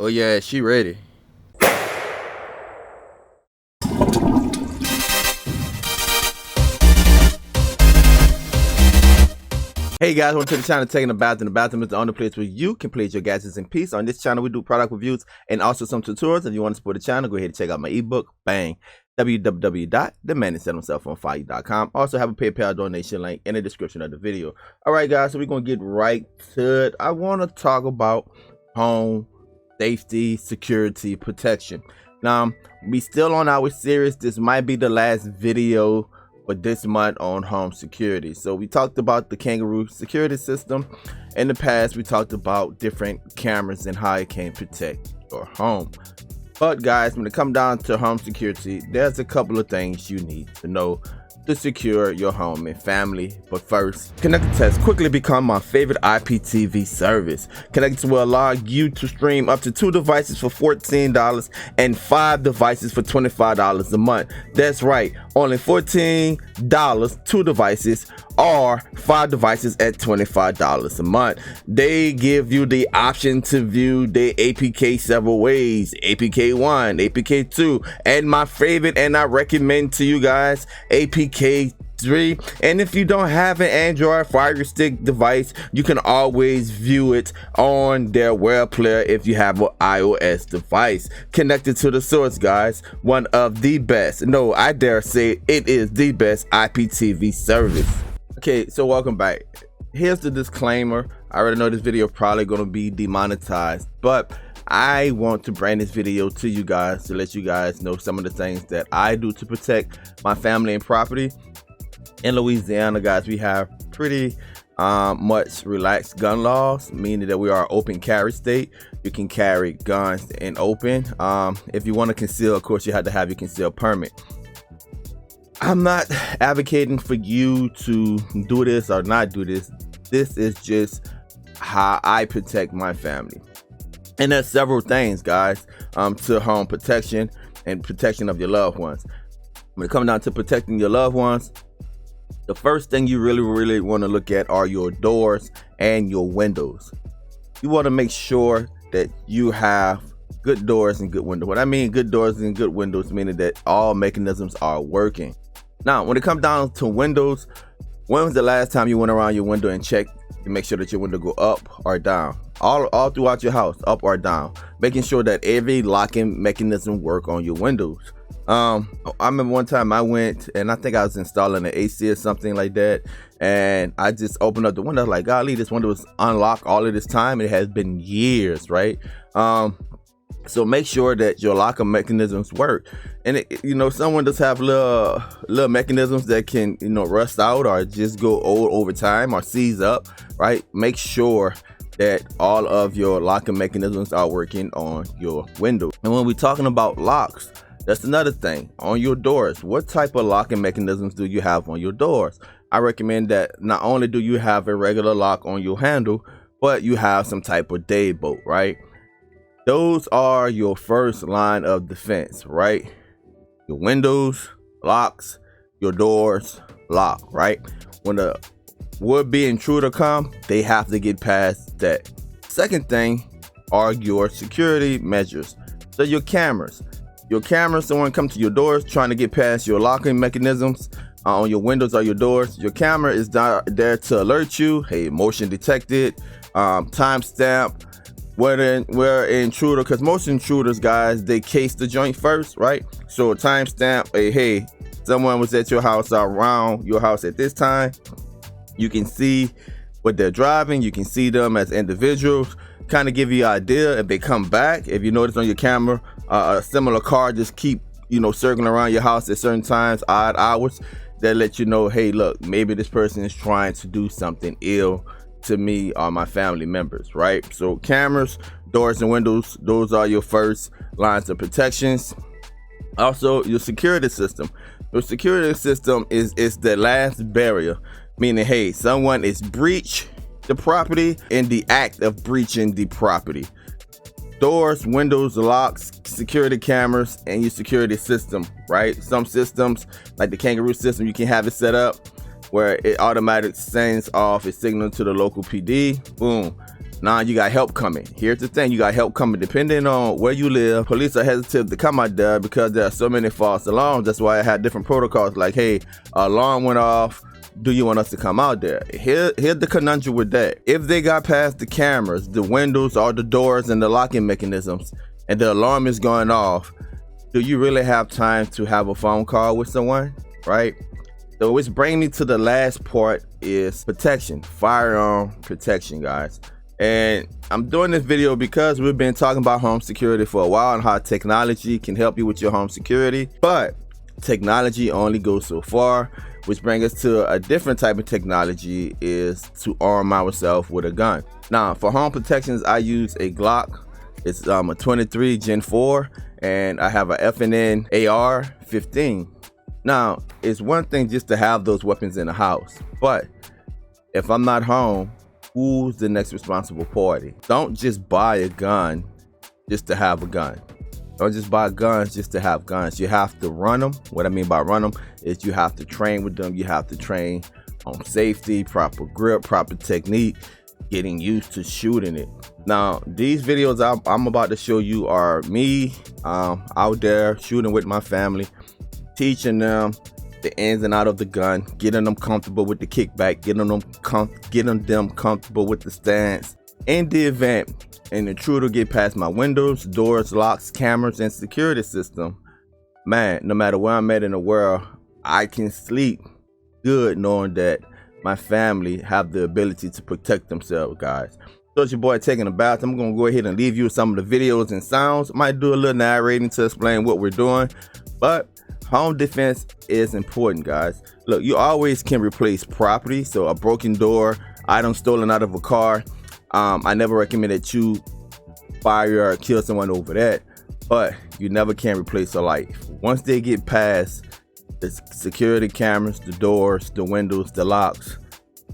Oh yeah, she ready. Hey guys, welcome to the channel Taking a Bath. The bathroom is the only place where you can place your gadgets in peace. On this channel, we do product reviews and also some tutorials. If you want to support the channel, go ahead and check out my ebook, bang, www.themanwhosetselhimselfonfire.com. Also have a PayPal donation link in the description of the video. All right, guys, so we're going to get right to it. I want to talk about home safety, security, protection. Now, we still on our series. This might be the last video for this month on home security. So we talked about the kangaroo security system. In the past, we talked about different cameras and how it can protect your home. But guys, when it comes down to home security, there's a couple of things you need to know to secure your home and family. But first, Connected Test quickly become my favorite iptv service. Connected will allow you to stream up to 2 devices for $14 and 5 devices for $25 a month. That's right, only $14, 2 devices, or 5 devices at $25 a month. They give you the option to view the APK several ways: APK 1, APK 2, and my favorite, and I recommend to you guys, APK 3. And if you don't have an Android Fire Stick device, you can always view it on their web player if you have an iOS device. Connected to the source, guys. One of the best, no, I dare say it is the best IPTV service. Okay, so welcome back. Here's the disclaimer. I already know this video probably going to be demonetized, but I want to bring this video to you guys to let you guys know some of the things that I do to protect my family and property. In Louisiana, guys, we have pretty much relaxed gun laws, meaning that we are an open carry state. You can carry guns in open. If you want to conceal, of course, you have to have your concealed permit. I'm not advocating for you to do this or not do this. This is just how I protect my family. And there's several things, guys, to home protection and protection of your loved ones. When it comes down to protecting your loved ones, the first thing you really want to look at are your doors and your windows. You want to make sure that you have good doors and good windows. What I mean good doors and good windows, meaning that all mechanisms are working. Now, when it comes down to windows, when was the last time you went around your window and checked to make sure that your window go up or down? All throughout your house, up or down, making sure that every locking mechanism work on your windows. I remember one time I went and I think I was installing an AC or something like that, and I just opened up the window like, golly, this window was unlocked all of this time. It has been years, right? So make sure that your locking mechanisms work. And some windows have little mechanisms that can, rust out or just go old over time or seize up, right? Make sure that all of your locking mechanisms are working on your window. And when we're talking about locks, that's another thing. On your doors, what type of locking mechanisms do you have on your doors? I recommend that not only do you have a regular lock on your handle, but you have some type of deadbolt, right? Those are your first line of defense, right? Your windows, locks, your doors, lock, right? When a would-be intruder come, they have to get past that. Second thing are your security measures. So your cameras, someone come to your doors trying to get past your locking mechanisms on your windows or your doors. Your camera is there to alert you. Hey, motion detected, timestamp, where intruder, because most intruders, guys, they case the joint first, right? So timestamp, hey, someone was at your house, around your house at this time. You can see what they're driving. You can see them as individuals, kind of give you an idea if they come back. If you notice on your camera, a similar car just keep, circling around your house at certain times, odd hours, that let you know, hey, look, maybe this person is trying to do something ill to me or my family members, right? So cameras, doors, and windows, those are your first lines of protections. Also, your security system. Your security system is the last barrier, meaning, hey, someone is breached the property in the act of breaching the property. Doors, windows, locks, security cameras, and your security system, right? Some systems, like the kangaroo system, you can have it set up where it automatically sends off a signal to the local PD. Boom. Now you got help coming. Here's the thing, you got help coming. Depending on where you live, police are hesitant to come out there because there are so many false alarms. That's why I had different protocols like, hey, alarm went off. Do you want us to come out there? Here's the conundrum with that. If they got past the cameras, the windows, all the doors, and the locking mechanisms, and the alarm is going off, do you really have time to have a phone call with someone, right? So which brings me to the last part is protection, firearm protection, guys. And I'm doing this video because we've been talking about home security for a while and how technology can help you with your home security, but technology only goes so far, which brings us to a different type of technology, is to arm ourselves with a gun. Now, for home protections, I use a Glock. It's a 23 Gen 4, and I have a F&N AR-15. Now, it's one thing just to have those weapons in the house, but if I'm not home, who's the next responsible party? Don't just buy a gun just to have a gun. Don't just buy guns just to have guns. You have to run them. What I mean by run them is you have to train with them. You have to train on safety, proper grip, proper technique, getting used to shooting it. Now, these videos I'm about to show you are me out there shooting with my family, teaching them the ins and out of the gun, getting them comfortable with the kickback, getting them comfortable with the stance. In the event an intruder get past my windows, doors, locks, cameras, and security system, man, no matter where I'm at in the world, I can sleep good knowing that my family have the ability to protect themselves, guys. So it's your boy taking a bath. I'm gonna go ahead and leave you with some of the videos and sounds. Might do a little narrating to explain what we're doing, but home defense is important, guys. Look, you always can replace property. So a broken door, item stolen out of a car, I never recommend that you fire or kill someone over that, but you never can replace a life. Once they get past the security cameras, the doors, the windows, the locks,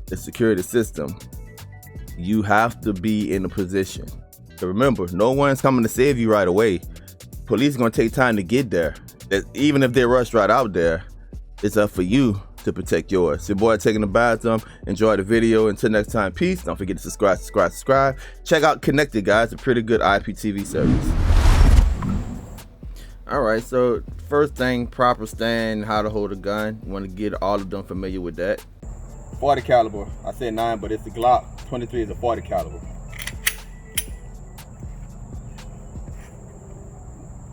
the security system, you have to be in a position. So remember, no one's coming to save you right away. Police are gonna take time to get there. Even if they rush right out there, it's up for you to protect yours. It's your boy taking a bathroom. Enjoy the video. Until next time, peace. Don't forget to subscribe. Check out Connected, guys. A pretty good IPTV service. All right, so first thing, proper stand, how to hold a gun. You want to get all of them familiar with that. 40 caliber. I said 9, but it's the Glock. 23 is a 40 caliber.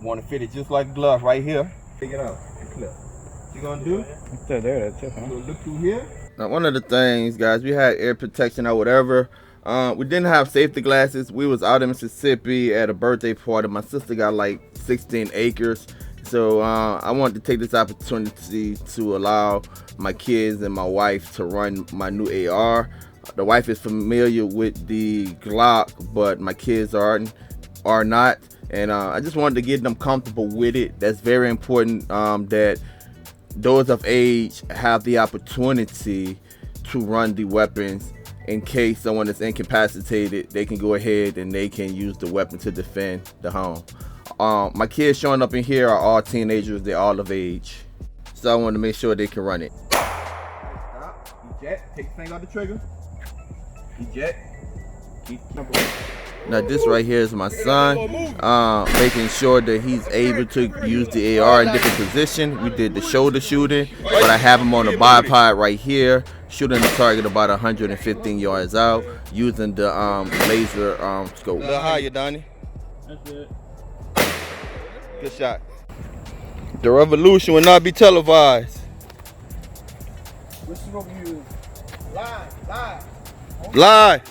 Want to fit it just like a glove right here. Pick it up and clip. What you gonna do? That's it, huh? You'll look through here. Now, one of the things, guys, we had air protection or whatever. We didn't have safety glasses. We was out in Mississippi at a birthday party. My sister got like 16 acres. So I wanted to take this opportunity to allow my kids and my wife to run my new AR. The wife is familiar with the Glock, but my kids are not. And I just wanted to get them comfortable with it. That's very important, that those of age have the opportunity to run the weapons. In case someone is incapacitated, they can go ahead and they can use the weapon to defend the home. My kids showing up in here are all teenagers. They're all of age. So I want to make sure they can run it. Stop. Eject. Take the finger off the trigger. Eject. Keep Now this right here is my son, making sure that he's able to use the AR in different positions. We did the shoulder shooting, but I have him on the bipod right here, shooting the target about 115 yards out, using the laser scope. A little higher, Donnie. That's it. Good shot. The revolution will not be televised. What you gonna use? Live.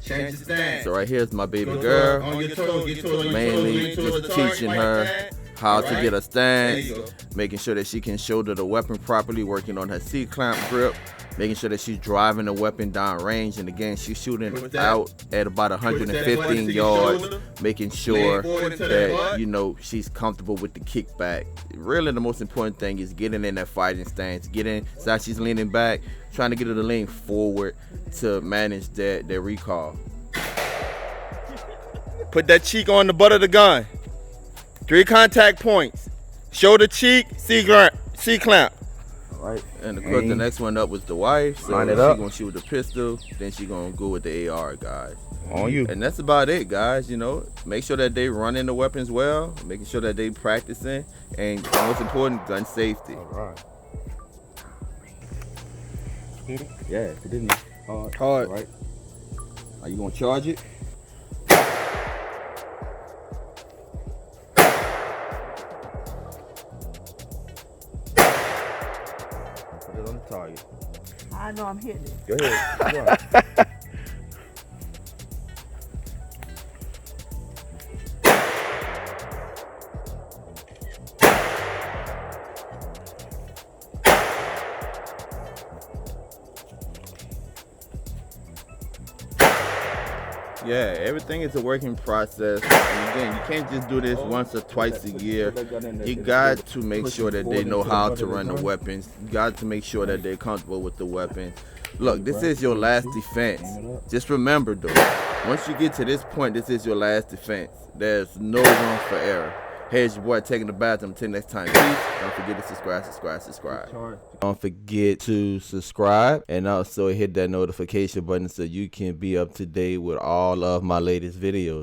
Change the stance. So right here is my baby girl, mainly just teaching her how to get a stance, making sure that she can shoulder the weapon properly, working on her C-clamp grip, making sure that she's driving the weapon down range, and again, she's shooting out at about 115 yards, making sure that, you know, she's comfortable with the kickback. Really, the most important thing is getting in that fighting stance, getting, so she's leaning back, trying to get her to lean forward to manage that recoil. Put that cheek on the butt of the gun. 3 contact points. Shoulder cheek, C clamp. Right. And of course, the next one up was the wife. So Line it she up. gonna shoot with the pistol. Then she gonna go with the AR, guys. On you. And that's about it, guys. You know, make sure that they running the weapons well, making sure that they practicing, and most important, gun safety. All right. Yeah, it didn't. Hard. Right. Are you gonna charge it? Put it on the target. I know I'm hitting it. Go ahead. Yeah, everything is a working process. And again, you can't just do this once or twice a year. You got to make sure that they know how to run the weapons. You got to make sure that they're comfortable with the weapons. Look, this is your last defense. Just remember though, once you get to this point, this is your last defense. There's no room for error. Here's your boy taking the bathroom. Until next time, peace. Don't forget to subscribe. Don't forget to subscribe and also hit that notification button so you can be up to date with all of my latest videos.